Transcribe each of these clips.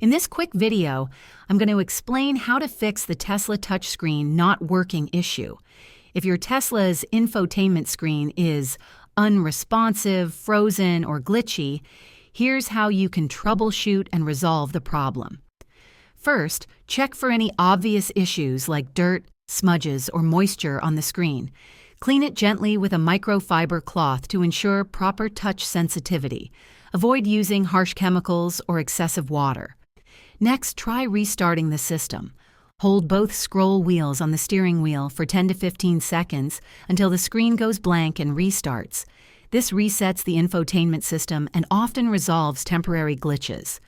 In this quick video, I'm going to explain how to fix the Tesla touchscreen not working issue. If your Tesla's infotainment screen is unresponsive, frozen, or glitchy, here's how you can troubleshoot and resolve the problem. First, check for any obvious issues like dirt, smudges, or moisture on the screen. Clean it gently with a microfiber cloth to ensure proper touch sensitivity. Avoid using harsh chemicals or excessive water. Next, try restarting the system. Hold both scroll wheels on the steering wheel for 10 to 15 seconds until the screen goes blank and restarts. This resets the infotainment system and often resolves temporary glitches.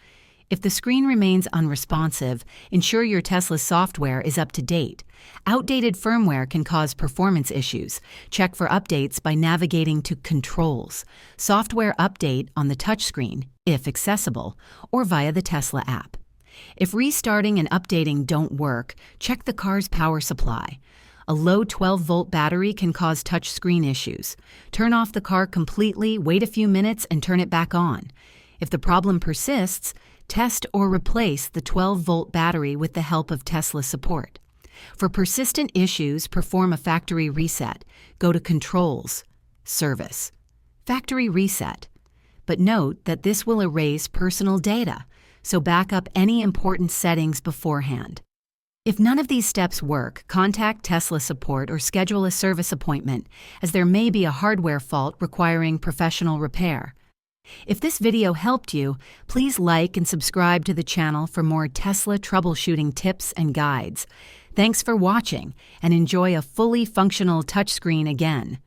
If the screen remains unresponsive, ensure your Tesla software is up to date. Outdated firmware can cause performance issues. Check for updates by navigating to Controls, Software Update on the touchscreen, if accessible, or via the Tesla app. If restarting and updating don't work, check the car's power supply. A low 12-volt battery can cause touchscreen issues. Turn off the car completely, wait a few minutes, and turn it back on. If the problem persists, test or replace the 12-volt battery with the help of Tesla support. For persistent issues, perform a factory reset. Go to Controls, Service, Factory Reset. But note that this will erase personal data, so back up any important settings beforehand. If none of these steps work, contact Tesla support or schedule a service appointment, as there may be a hardware fault requiring professional repair. If this video helped you, please like and subscribe to the channel for more Tesla troubleshooting tips and guides. Thanks for watching, and enjoy a fully functional touchscreen again.